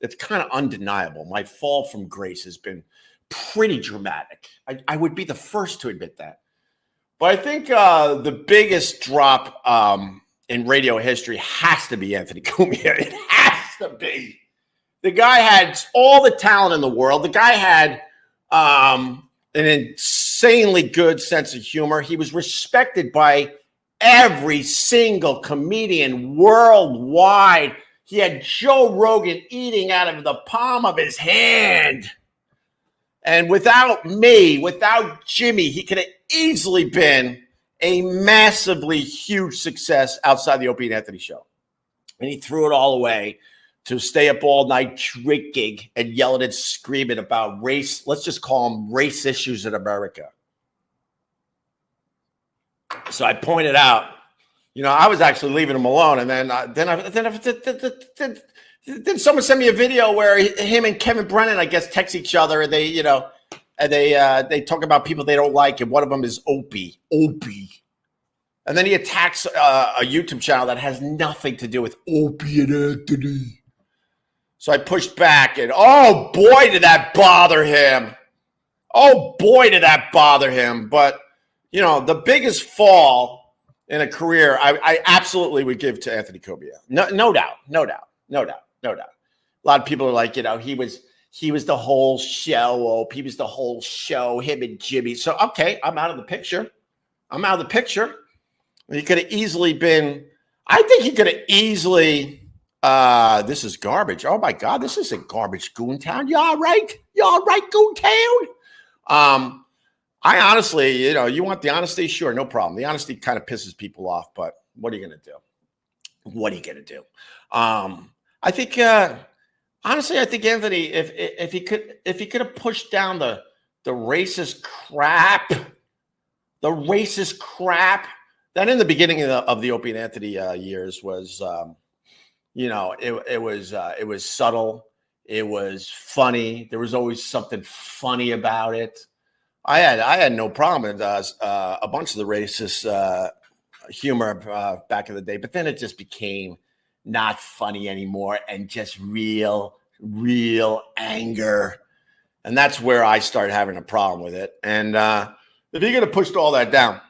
it's kind of undeniable. My fall from grace has been pretty dramatic. I would be the first to admit that. But I think the biggest drop in radio history has to be Anthony Cumia. It has to be. The guy had all the talent in the world. The guy had an insanely good sense of humor. He was respected by every single comedian worldwide. He had Joe Rogan eating out of the palm of his hand. And without me, without Jimmy, he could have easily been a massively huge success outside the Opie and Anthony Show. And he threw it all away to stay up all night drinking and yelling and screaming about race. Let's just call them race issues in America. So I pointed out, I was actually leaving him alone. And then someone sent me a video where him and Kevin Brennan, I guess, text each other, and they talk about people they don't like, and one of them is Opie. And then he attacks a YouTube channel that has nothing to do with Opie and Anthony. So I pushed back, and oh boy, did that bother him. But, the biggest fall in a career, I absolutely would give to Anthony Cumia. No doubt. A lot of people are like, he was the whole show. He was the whole show, him and Jimmy. So, okay, I'm out of the picture. He could have easily been, I think he could have easily, this is garbage. Oh my God, this isn't garbage, Goontown. You all right, Goontown? I honestly, you want the honesty? Sure, no problem. The honesty kind of pisses people off, but what are you going to do? I think, honestly, I think Anthony, if he could have pushed down the racist crap, that in the beginning of the Opie and Anthony years was, it was subtle, it was funny. There was always something funny about it. I had no problem with a bunch of the racist humor back in the day, but then it just became not funny anymore and just real anger. And that's where I started having a problem with it. And if he could have pushed all that down,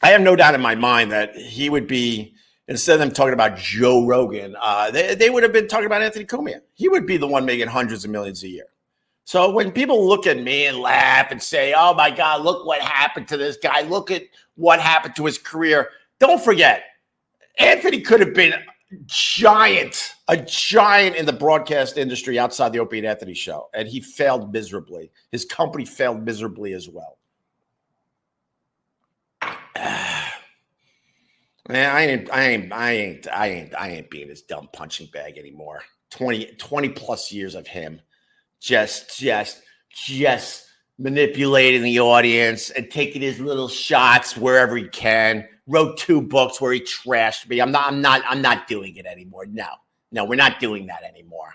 I have no doubt in my mind that he would be, instead of them talking about Joe Rogan, they would have been talking about Anthony Cumia. He would be the one making hundreds of millions a year. So when people look at me and laugh and say, oh my God, look what happened to this guy. Look at what happened to his career. Don't forget, Anthony could have been a giant in the broadcast industry outside the Opie and Anthony Show. And he failed miserably. His company failed miserably as well. Man, I ain't being this dumb punching bag anymore. 20 plus years of him just manipulating the audience and taking his little shots wherever he can. Wrote 2 books where he trashed me. I'm not doing it anymore. No, we're not doing that anymore.